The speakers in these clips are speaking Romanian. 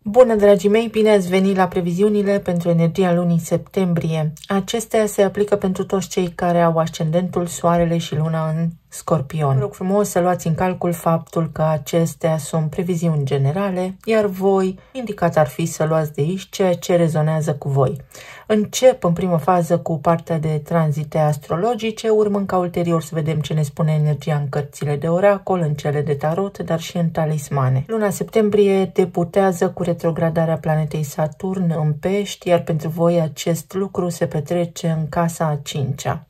Bună, dragii mei! Bine ați venit la previziunile pentru energia lunii septembrie. Acestea se aplică pentru toți cei care au ascendentul, soarele și luna în Scorpion. Vă rog frumos să luați în calcul faptul că acestea sunt previziuni generale, iar voi, indicat ar fi să luați de aici ceea ce rezonează cu voi. Încep în primă fază cu partea de tranzite astrologice, urmând ca ulterior să vedem ce ne spune energia în cărțile de oracol, în cele de tarot, dar și în talismane. Luna septembrie debutează cu retrogradarea planetei Saturn în Pești, iar pentru voi acest lucru se petrece în casa a 5-a.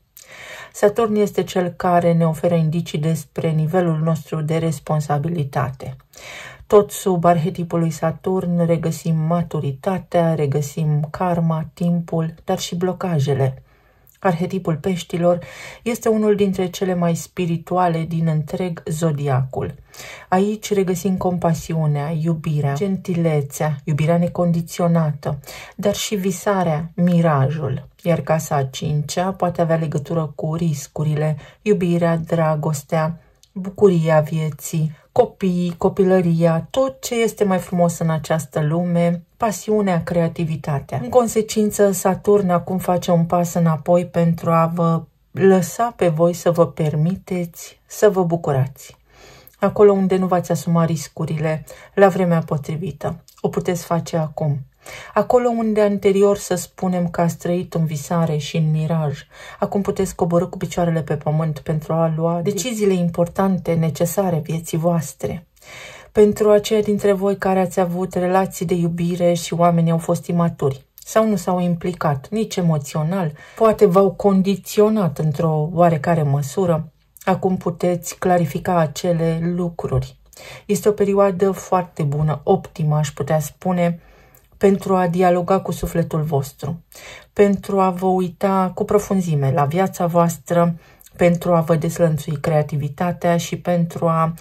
Saturn este cel care ne oferă indicii despre nivelul nostru de responsabilitate. Tot sub arhetipul lui Saturn regăsim maturitatea, regăsim karma, timpul, dar și blocajele. Arhetipul peștilor este unul dintre cele mai spirituale din întreg zodiacul. Aici regăsim compasiunea, iubirea, gentilețea, iubirea necondiționată, dar și visarea, mirajul. Iar casa a 5-a poate avea legătură cu riscurile, iubirea, dragostea, bucuria vieții, copiii, copilăria, tot ce este mai frumos în această lume, pasiunea, creativitatea. În consecință, Saturn acum face un pas înapoi pentru a vă lăsa pe voi să vă permiteți să vă bucurați. Acolo unde nu v-ați asuma riscurile la vremea potrivită, o puteți face acum. Acolo unde anterior, să spunem, că ați trăit în visare și în miraj, acum puteți coborî cu picioarele pe pământ pentru a lua deciziile importante, necesare vieții voastre. Pentru aceia dintre voi care ați avut relații de iubire și oamenii au fost imaturi sau nu s-au implicat nici emoțional, poate v-au condiționat într-o oarecare măsură, acum puteți clarifica acele lucruri. Este o perioadă foarte bună, optimă, aș putea spune, pentru a dialoga cu sufletul vostru, pentru a vă uita cu profunzime la viața voastră, pentru a vă deslănțui creativitatea și pentru a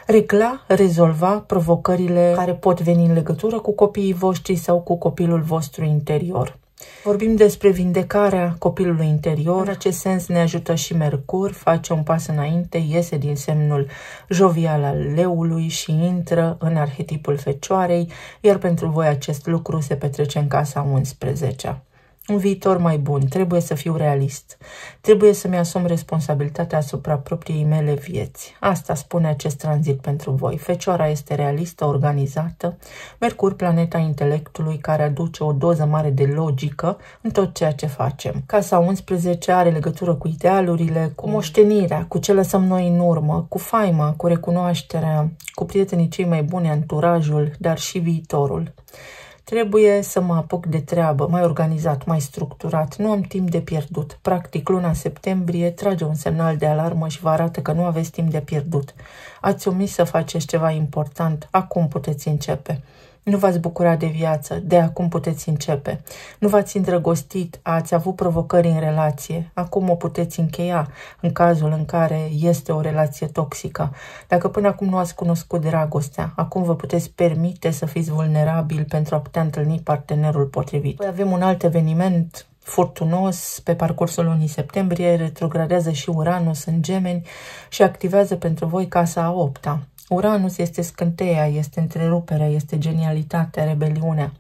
regla, rezolva provocările care pot veni în legătură cu copiii voștri sau cu copilul vostru interior. Vorbim despre vindecarea copilului interior. În acest sens ne ajută și Mercur, face un pas înainte, iese din semnul jovial al leului și intră în arhetipul Fecioarei, iar pentru voi acest lucru se petrece în casa 11-a. Un viitor mai bun, trebuie să fiu realist, trebuie să-mi asum responsabilitatea asupra propriei mele vieți. Asta spune acest tranzit pentru voi. Fecioara este realistă, organizată, Mercur, planeta intelectului, care aduce o doză mare de logică în tot ceea ce facem. Casa 11 are legătură cu idealurile, cu moștenirea, cu ce lăsăm noi în urmă, cu faima, cu recunoașterea, cu prietenii cei mai buni, anturajul, dar și viitorul. Trebuie să mă apuc de treabă, mai organizat, mai structurat. Nu am timp de pierdut. Practic, luna septembrie trage un semnal de alarmă și vă arată că nu aveți timp de pierdut. Ați omis să faceți ceva important. Acum puteți începe. Nu v-ați bucurat de viață, de acum puteți începe. Nu v-ați îndrăgostit, ați avut provocări în relație, acum o puteți încheia în cazul în care este o relație toxică. Dacă până acum nu ați cunoscut dragostea, acum vă puteți permite să fiți vulnerabili pentru a putea întâlni partenerul potrivit. Păi avem un alt eveniment furtunos pe parcursul lunii septembrie, retrogradează și Uranus în Gemeni și activează pentru voi casa a 8-a. Uranus este scânteia, este întreruperea, este genialitatea, rebeliunea.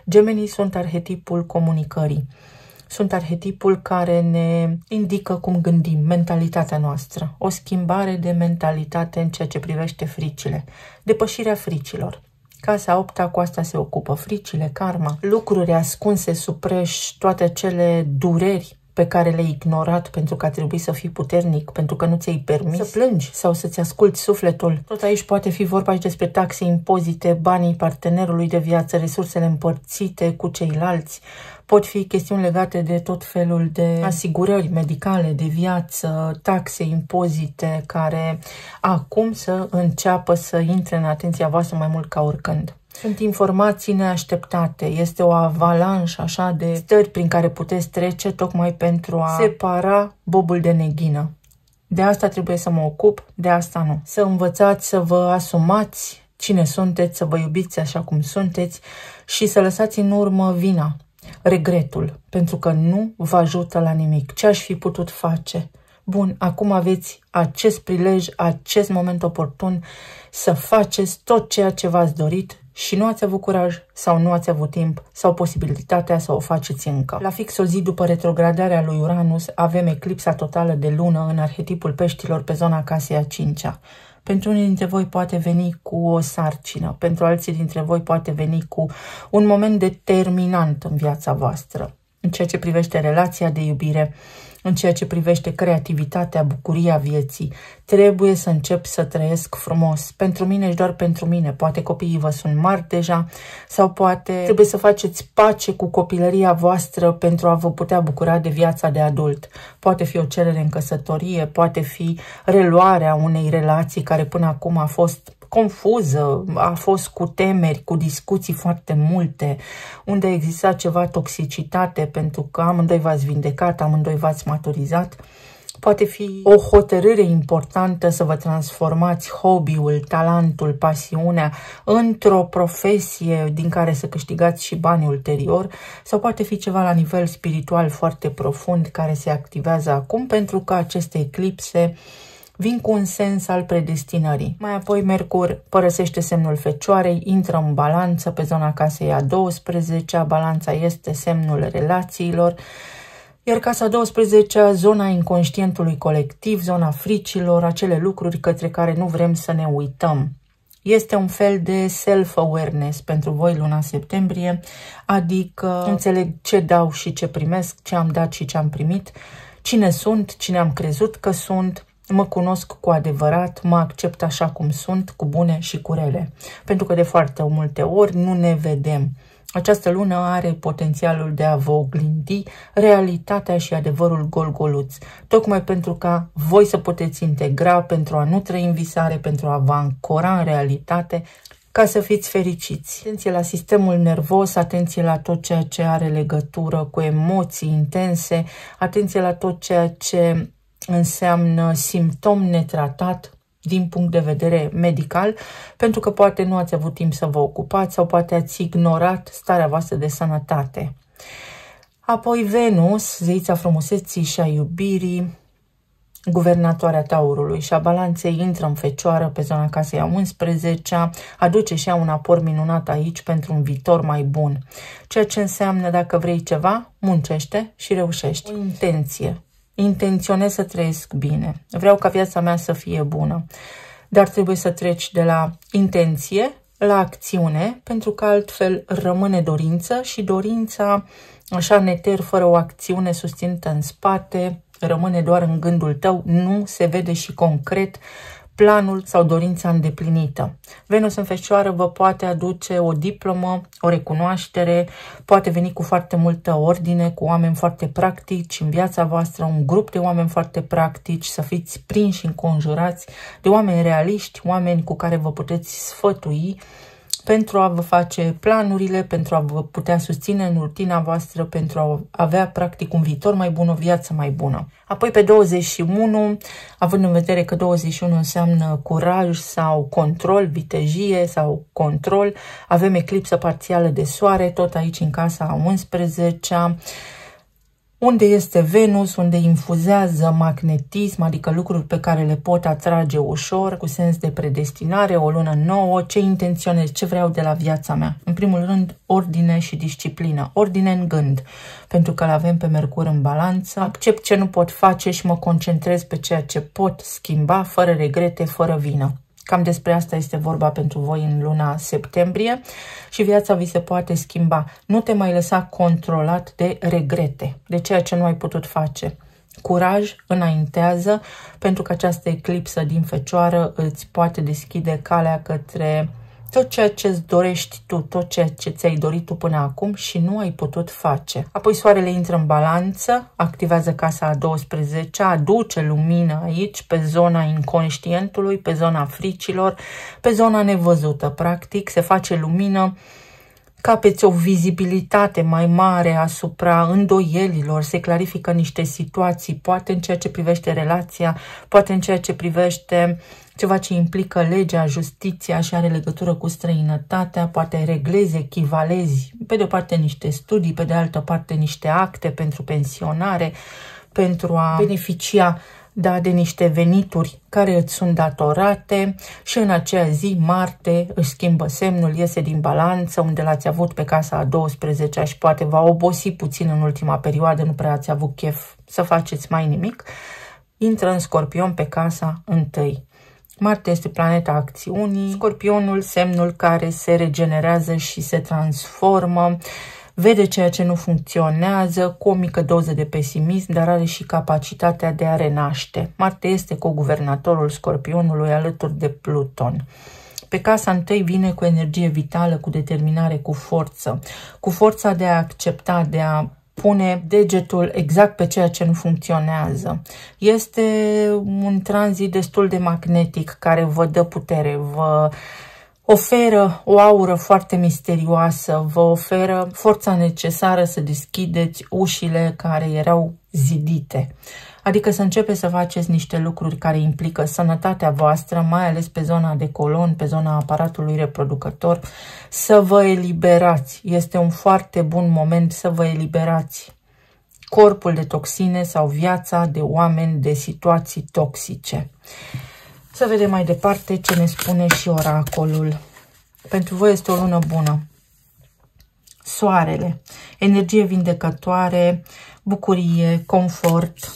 Gemenii sunt arhetipul comunicării. Sunt arhetipul care ne indică cum gândim, mentalitatea noastră. O schimbare de mentalitate în ceea ce privește fricile. Depășirea fricilor. Casa 8-a cu asta se ocupă. Fricile, karma, lucruri ascunse sub preș, toate acele dureri pe care le-ai ignorat pentru că a trebuit să fii puternic, pentru că nu ți-ai permis să plângi sau să-ți asculți sufletul. Tot aici poate fi vorba și despre taxe, impozite, banii partenerului de viață, resursele împărțite cu ceilalți. Pot fi chestiuni legate de tot felul de asigurări medicale, de viață, taxe, impozite, care acum să înceapă să intre în atenția voastră mai mult ca oricând. Sunt informații neașteptate, este o avalanșă așa de stări prin care puteți trece tocmai pentru a separa bobul de neghină. De asta trebuie să mă ocup, de asta nu. Să învățați să vă asumați cine sunteți, să vă iubiți așa cum sunteți și să lăsați în urmă vina, regretul, pentru că nu vă ajută la nimic. Ce aș fi putut face? Bun, acum aveți acest prilej, acest moment oportun să faceți tot ceea ce v-ați dorit și nu ați avut curaj sau nu ați avut timp sau posibilitatea să o faceți încă. La fix o zi după retrogradarea lui Uranus avem eclipsa totală de lună în arhetipul peștilor pe zona casei a 5-a. Pentru unii dintre voi poate veni cu o sarcină, pentru alții dintre voi poate veni cu un moment determinant în viața voastră, în ceea ce privește relația de iubire, în ceea ce privește creativitatea, bucuria vieții. Trebuie să încep să trăiesc frumos. Pentru mine și doar pentru mine. Poate copiii vă sunt mari deja sau poate trebuie să faceți pace cu copilăria voastră pentru a vă putea bucura de viața de adult. Poate fi o cerere în căsătorie, poate fi reluarea unei relații care până acum a fost confuză, a fost cu temeri, cu discuții foarte multe, unde exista ceva toxicitate pentru că amândoi v-ați vindecat, amândoi v-ați maturizat. Poate fi o hotărâre importantă să vă transformați hobby-ul, talentul, pasiunea într-o profesie din care să câștigați și bani ulterior, sau poate fi ceva la nivel spiritual foarte profund care se activează acum pentru că aceste eclipse vin cu un sens al predestinării. Mai apoi Mercur părăsește semnul Fecioarei, intră în Balanță pe zona casei a 12-a. Balanța este semnul relațiilor, iar casa 12-a, zona inconștientului colectiv, zona fricilor, acele lucruri către care nu vrem să ne uităm. Este un fel de self-awareness pentru voi luna septembrie, adică înțeleg ce dau și ce primesc, ce am dat și ce am primit, cine sunt, cine am crezut că sunt, mă cunosc cu adevărat, mă accept așa cum sunt, cu bune și cu rele. Pentru că de foarte multe ori nu ne vedem. Această lună are potențialul de a vă oglindi realitatea și adevărul gol-goluț. Tocmai pentru ca voi să puteți integra, pentru a nu trăi în visare, pentru a vă ancora în realitate, ca să fiți fericiți. Atenție la sistemul nervos, atenție la tot ceea ce are legătură cu emoții intense, atenție la tot ceea ce înseamnă simptom netratat din punct de vedere medical, pentru că poate nu ați avut timp să vă ocupați sau poate ați ignorat starea voastră de sănătate. Apoi Venus, zeița frumuseții și a iubirii, guvernatoarea Taurului și a Balanței, intră în Fecioară pe zona casei a 11-a, aduce și ea un aport minunat aici pentru un viitor mai bun. Ceea ce înseamnă dacă vrei ceva, muncește și reușești. O intenție. Intenționez să trăiesc bine. Vreau ca viața mea să fie bună. Dar trebuie să treci de la intenție la acțiune, pentru că altfel rămâne dorință și dorința, așa neter, fără o acțiune susținută în spate, rămâne doar în gândul tău, nu se vede și concret planul sau dorința îndeplinită. Venus în Fecioară vă poate aduce o diplomă, o recunoaștere, poate veni cu foarte multă ordine, cu oameni foarte practici în viața voastră, un grup de oameni foarte practici, să fiți prinși, înconjurați de oameni realiști, oameni cu care vă puteți sfătui pentru a vă face planurile, pentru a vă putea susține în rutina voastră, pentru a avea practic un viitor mai bun, o viață mai bună. Apoi pe 21, având în vedere că 21 înseamnă curaj sau control, vitejie sau control, avem eclipsă parțială de soare, tot aici în casa a 11-a, unde este Venus, unde infuzează magnetism, adică lucruri pe care le pot atrage ușor, cu sens de predestinare, o lună nouă, ce intenționez, ce vreau de la viața mea. În primul rând, ordine și disciplină, ordine în gând, pentru că l-avem pe Mercur în Balanță, accept ce nu pot face și mă concentrez pe ceea ce pot schimba, fără regrete, fără vină. Cam despre asta este vorba pentru voi în luna septembrie și viața vi se poate schimba. Nu te mai lăsa controlat de regrete, de ceea ce nu ai putut face. Curaj, înaintează, pentru că această eclipsă din Fecioară îți poate deschide calea către tot ceea ce îți dorești tu, tot ceea ce ți-ai dorit tu până acum și nu ai putut face. Apoi soarele intră în Balanță, activează casa a 12-a, aduce lumină aici, pe zona inconștientului, pe zona fricilor, pe zona nevăzută. Practic, se face lumină, capeți o vizibilitate mai mare asupra îndoielilor, se clarifică niște situații, poate în ceea ce privește relația, poate în ceea ce privește ceva ce implică legea, justiția și are legătură cu străinătatea, poate reglezi, echivalezi, pe de o parte niște studii, pe de altă parte niște acte pentru pensionare, pentru a beneficia da, de niște venituri care îți sunt datorate și în aceea zi Marte își schimbă semnul, iese din balanță, unde l-ați avut pe casa a 12-a și poate va obosi puțin în ultima perioadă, nu prea ați avut chef să faceți mai nimic, intră în Scorpion pe casa 1. Marte este planeta acțiunii, Scorpionul semnul care se regenerează și se transformă, vede ceea ce nu funcționează cu o mică doză de pesimism, dar are și capacitatea de a renaște. Marte este coguvernatorul Scorpionului alături de Pluton. Pe casa 1 vine cu energie vitală, cu determinare, cu forța de a accepta, de a pune degetul exact pe ceea ce nu funcționează. Este un tranzit destul de magnetic care vă dă putere, vă oferă o aură foarte misterioasă, vă oferă forța necesară să deschideți ușile care erau zidite. Adică să începeți să faceți niște lucruri care implică sănătatea voastră, mai ales pe zona de colon, pe zona aparatului reproducător, să vă eliberați. Este un foarte bun moment să vă eliberați corpul de toxine sau viața de oameni, de situații toxice. Să vedem mai departe ce ne spune și oracolul. Pentru voi este o lună bună. Soarele, energie vindecătoare, bucurie, confort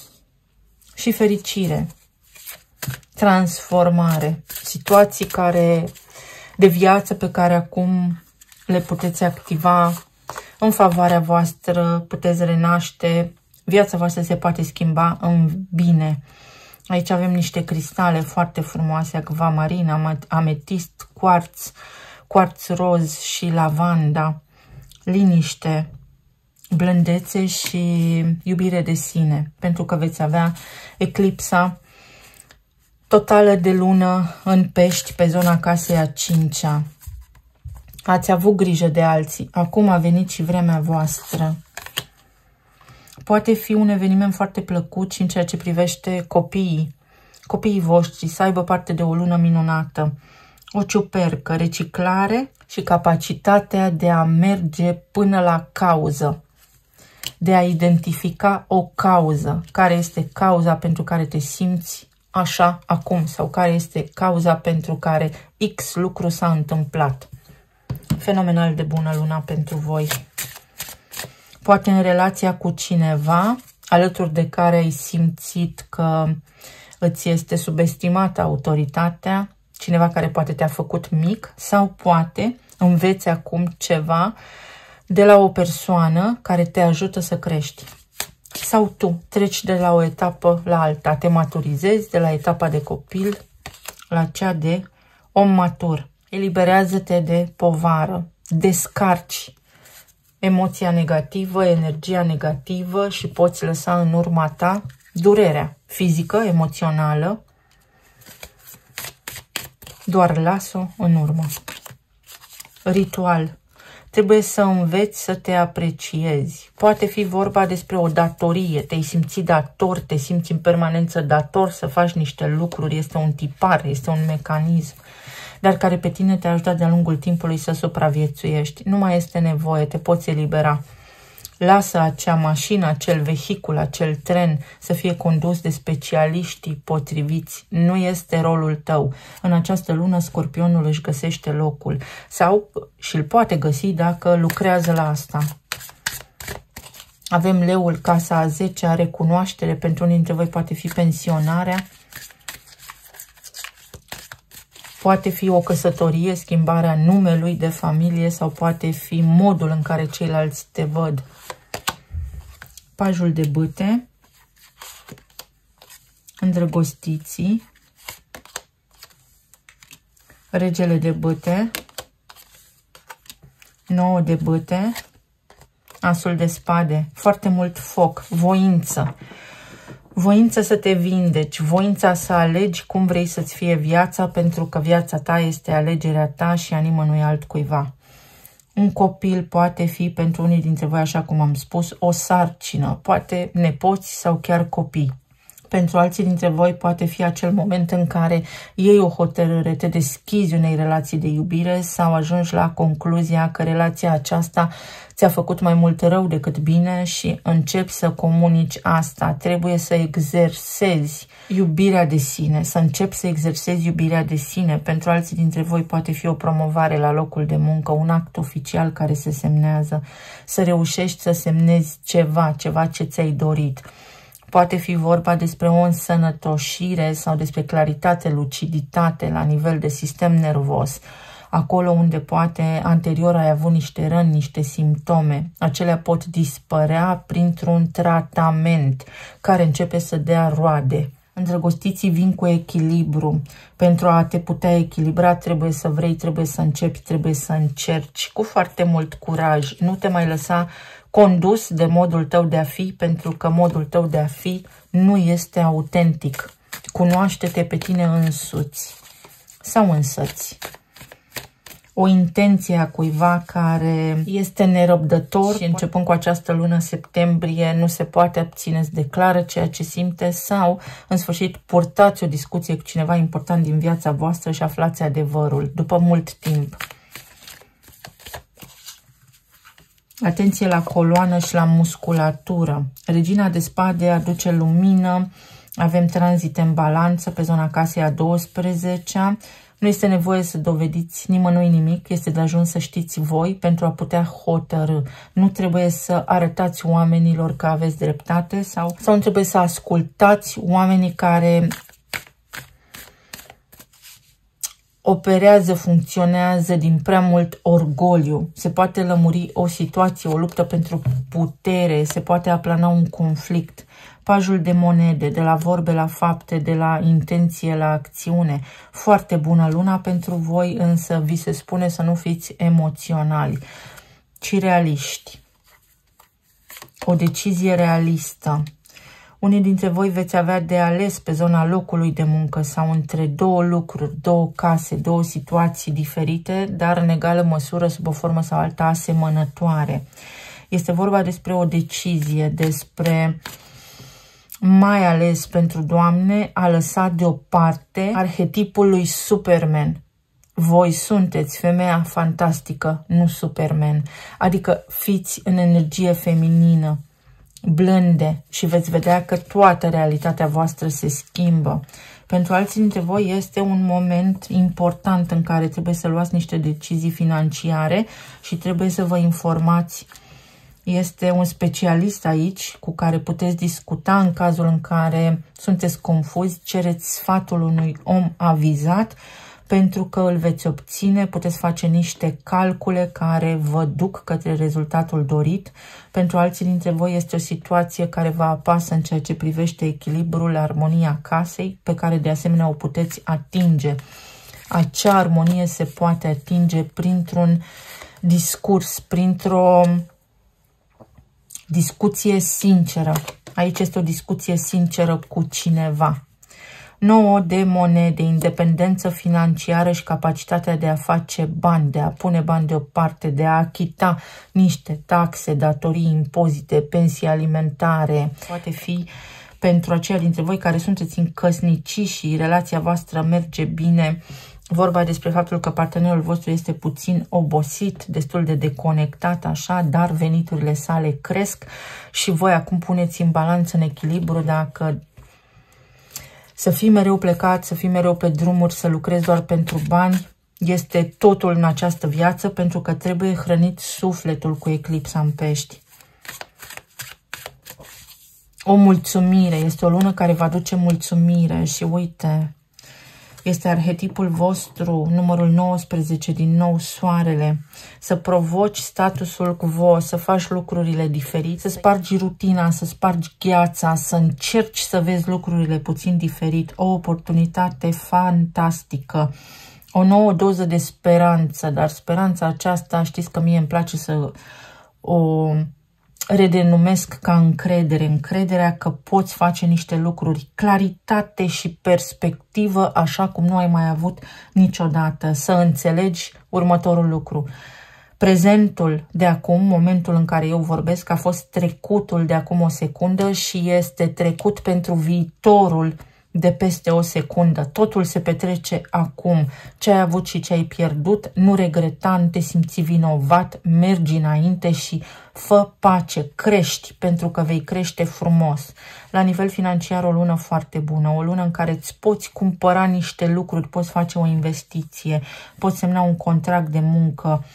și fericire, transformare, situații de viață pe care acum le puteți activa în favoarea voastră, puteți renaște, viața voastră se poate schimba în bine. Aici avem niște cristale foarte frumoase, acvamarin, ametist, quarț roz și lavanda, liniște, blândețe și iubire de sine, pentru că veți avea eclipsa totală de lună în Pești pe zona casei a 5-a. Ați avut grijă de alții, acum a venit și vremea voastră. Poate fi un eveniment foarte plăcut și în ceea ce privește copiii voștri, să aibă parte de o lună minunată, o ciupercă, reciclare și capacitatea de a merge până la cauză, de a identifica o cauză, care este cauza pentru care te simți așa acum sau care este cauza pentru care X lucru s-a întâmplat. Fenomenal de bună luna pentru voi. Poate în relația cu cineva alături de care ai simțit că îți este subestimată autoritatea, cineva care poate te-a făcut mic, sau poate înveți acum ceva de la o persoană care te ajută să crești. Sau tu treci de la o etapă la alta, te maturizezi de la etapa de copil la cea de om matur. Eliberează-te de povară, descarci emoția negativă, energia negativă și poți lăsa în urma ta durerea fizică, emoțională. Doar las-o în urmă. Ritual. Trebuie să înveți să te apreciezi. Poate fi vorba despre o datorie. Te-ai simțit dator, te simți în permanență dator să faci niște lucruri. Este un tipar, este un mecanism, dar care pe tine te-a ajutat de-a lungul timpului să supraviețuiești. Nu mai este nevoie, te poți elibera. Lasă acea mașină, acel vehicul, acel tren să fie condus de specialiștii potriviți. Nu este rolul tău. În această lună Scorpionul își găsește locul sau și îl poate găsi dacă lucrează la asta. Avem leul, casa a 10-a, recunoaștere. Pentru unii dintre voi poate fi pensionarea. Poate fi o căsătorie, schimbarea numelui de familie sau poate fi modul în care ceilalți te văd. Pajul de bâte, îndrăgostiții, regele de bâte, 9 de bâte, asul de spade, foarte mult foc, voință. Voință să te vindeci, voința să alegi cum vrei să-ți fie viața, pentru că viața ta este alegerea ta și a nimănui altcuiva. Un copil poate fi pentru unii dintre voi, așa cum am spus, o sarcină, poate nepoți sau chiar copii. Pentru alții dintre voi poate fi acel moment în care iei o hotărâre, te deschizi unei relații de iubire sau ajungi la concluzia că relația aceasta ți-a făcut mai mult rău decât bine și începi să comunici asta. Trebuie să exersezi iubirea de sine, să începi să exersezi iubirea de sine. Pentru alții dintre voi poate fi o promovare la locul de muncă, un act oficial care se semnează, să reușești să semnezi ceva ce ți-ai dorit. Poate fi vorba despre o însănătoșire sau despre claritate, luciditate la nivel de sistem nervos. Acolo unde poate anterior ai avut niște răni, niște simptome, acelea pot dispărea printr-un tratament care începe să dea roade. Îndrăgostiții vin cu echilibru. Pentru a te putea echilibra trebuie să vrei, trebuie să începi, trebuie să încerci cu foarte mult curaj. Nu te mai lăsa condus de modul tău de a fi, pentru că modul tău de a fi nu este autentic. Cunoaște-te pe tine însuți sau însăți. O intenție a cuiva care este nerăbdător și începând cu această lună septembrie nu se poate abține să declară ceea ce simte sau, în sfârșit, purtați o discuție cu cineva important din viața voastră și aflați adevărul după mult timp. Atenție la coloană și la musculatură. Regina de spade aduce lumină, avem tranzite în balanță pe zona casei a 12-a. Nu este nevoie să dovediți nimănui nimic, este de ajuns să știți voi pentru a putea hotărî. Nu trebuie să arătați oamenilor că aveți dreptate sau nu trebuie să ascultați oamenii care operează, funcționează din prea mult orgoliu. Se poate lămuri o situație, o luptă pentru putere, se poate aplana un conflict. Pajul de monede, de la vorbe la fapte, de la intenție la acțiune. Foarte bună luna pentru voi, însă vi se spune să nu fiți emoționali, ci realiști. O decizie realistă. Unii dintre voi veți avea de ales pe zona locului de muncă sau între două lucruri, două case, două situații diferite, dar în egală măsură, sub o formă sau alta, asemănătoare. Este vorba despre o decizie, despre, mai ales pentru doamne, a lăsat deoparte arhetipul lui Superman. Voi sunteți femeia fantastică, nu Superman. Adică fiți în energie feminină, blânde, și veți vedea că toată realitatea voastră se schimbă. Pentru alții dintre voi este un moment important în care trebuie să luați niște decizii financiare și trebuie să vă informați. Este un specialist aici cu care puteți discuta în cazul în care sunteți confuzi, cereți sfatul unui om avizat pentru că îl veți obține, puteți face niște calcule care vă duc către rezultatul dorit. Pentru alții dintre voi este o situație care vă apasă în ceea ce privește echilibrul, armonia casei, pe care de asemenea o puteți atinge. Acea armonie se poate atinge printr-un discurs, printr-o discuție sinceră. Aici este o discuție sinceră cu cineva. 9 de monede, independență financiară și capacitatea de a face bani, de a pune bani deoparte, de a achita niște taxe, datorii, impozite, pensii alimentare. Poate fi pentru aceia dintre voi care sunteți în căsnicii și relația voastră merge bine, vorba despre faptul că partenerul vostru este puțin obosit, destul de deconectat așa, dar veniturile sale cresc și voi acum puneți în balanță, în echilibru, dacă să fii mereu plecat, să fii mereu pe drumuri, să lucrezi doar pentru bani, este totul în această viață, pentru că trebuie hrănit sufletul cu eclipsa în Pești. O mulțumire, este o lună care va aduce mulțumire și uite, este arhetipul vostru, numărul 19, din nou soarele, să provoci statusul quo, să faci lucrurile diferite, să spargi rutina, să spargi gheața, să încerci să vezi lucrurile puțin diferit, o oportunitate fantastică, o nouă doză de speranță, dar speranța aceasta, știți că mie îmi place să o redenumesc ca încredere, încrederea că poți face niște lucruri, claritate și perspectivă așa cum nu ai mai avut niciodată, să înțelegi următorul lucru. Prezentul de acum, momentul în care eu vorbesc, a fost trecutul de acum o secundă și este trecut pentru viitorul de peste o secundă. Totul se petrece acum. Ce ai avut și ce ai pierdut, nu regreta, nu te simți vinovat, mergi înainte și fă pace, crești, pentru că vei crește frumos. La nivel financiar, o lună foarte bună, o lună în care îți poți cumpăra niște lucruri, poți face o investiție, poți semna un contract de muncă,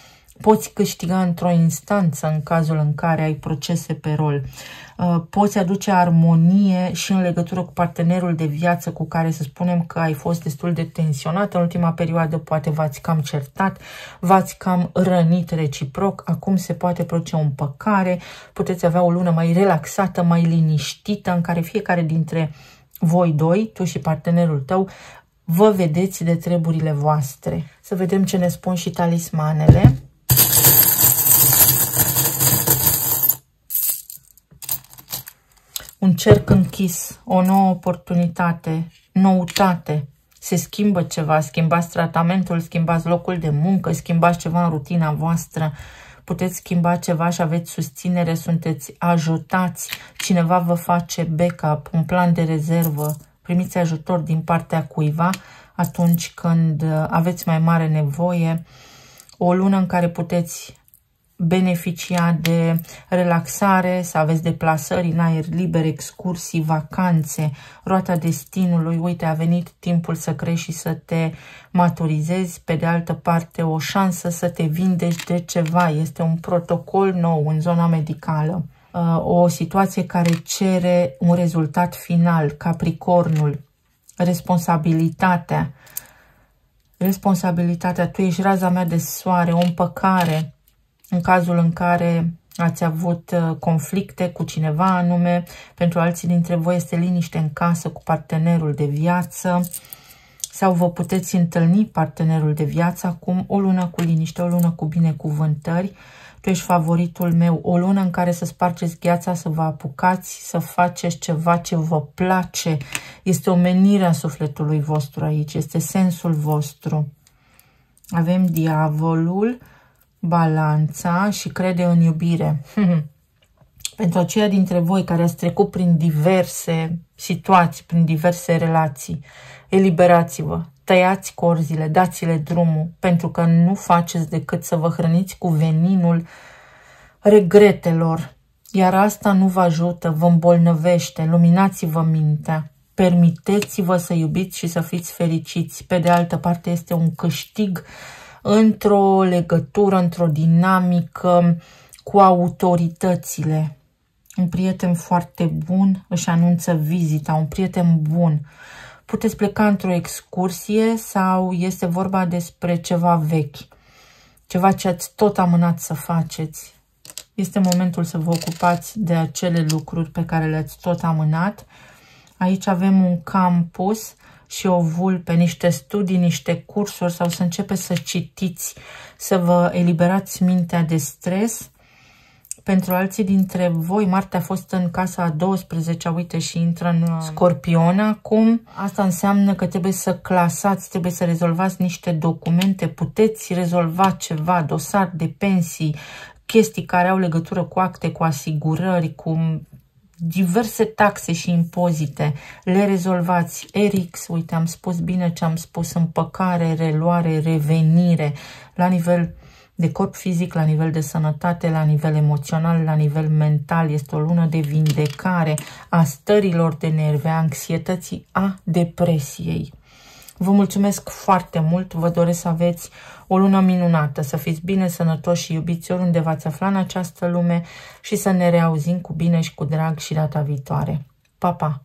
poți câștiga într-o instanță în cazul în care ai procese pe rol. Poți aduce armonie și în legătură cu partenerul de viață cu care să spunem că ai fost destul de tensionat în ultima perioadă, poate v-ați cam certat, v-ați cam rănit reciproc, acum se poate produce o împăcare, puteți avea o lună mai relaxată, mai liniștită, în care fiecare dintre voi doi, tu și partenerul tău, vă vedeți de treburile voastre. Să vedem ce ne spun și talismanele. Un cerc închis, o nouă oportunitate, noutate, se schimbă ceva, schimbați tratamentul, schimbați locul de muncă, schimbați ceva în rutina voastră, puteți schimba ceva și aveți susținere, sunteți ajutați, cineva vă face backup, un plan de rezervă, primiți ajutor din partea cuiva atunci când aveți mai mare nevoie, o lună în care puteți beneficia de relaxare, să aveți deplasări în aer liber, excursii, vacanțe, roata destinului. Uite, a venit timpul să crești și să te maturizezi. Pe de altă parte, o șansă să te vindeci de ceva. Este un protocol nou în zona medicală. O situație care cere un rezultat final. Capricornul, responsabilitatea. Responsabilitatea, tu ești raza mea de soare, o împăcare. În cazul în care ați avut conflicte cu cineva anume, pentru alții dintre voi este liniște în casă cu partenerul de viață sau vă puteți întâlni partenerul de viață acum, o lună cu liniște, o lună cu binecuvântări. Tu ești favoritul meu, o lună în care să spargeți gheața, să vă apucați, să faceți ceva ce vă place. Este o menire a sufletului vostru aici, este sensul vostru. Avem diavolul, balanța și crede în iubire. Pentru aceia dintre voi care ați trecut prin diverse situații, prin diverse relații, eliberați-vă, tăiați corzile, dați-le drumul, pentru că nu faceți decât să vă hrăniți cu veninul regretelor, iar asta nu vă ajută, vă îmbolnăvește. Luminați-vă mintea, permiteți-vă să iubiți și să fiți fericiți. Pe de altă parte, este un câștig într-o legătură, într-o dinamică cu autoritățile. Un prieten foarte bun își anunță vizita, un prieten bun. Puteți pleca într-o excursie sau este vorba despre ceva vechi, ceva ce ați tot amânat să faceți. Este momentul să vă ocupați de acele lucruri pe care le-ați tot amânat. Aici avem un campus și o vulpe, niște studii, niște cursuri sau să începeți să citiți, să vă eliberați mintea de stres. Pentru alții dintre voi, Marte a fost în casa a 12-a, uite, și intră în Scorpion acum. Asta înseamnă că trebuie să clasați, trebuie să rezolvați niște documente, puteți rezolva ceva, dosar de pensii, chestii care au legătură cu acte, cu asigurări, cu diverse taxe și impozite, le rezolvați. RX, uite, am spus bine ce am spus, împăcare, reluare, revenire, la nivel de corp fizic, la nivel de sănătate, la nivel emoțional, la nivel mental. Este o lună de vindecare a stărilor de nervi, a anxietății, a depresiei. Vă mulțumesc foarte mult, vă doresc să aveți o lună minunată, să fiți bine, sănătoși și iubiți oriunde v-ați afla în această lume și să ne reauzim cu bine și cu drag și data viitoare. Pa, pa!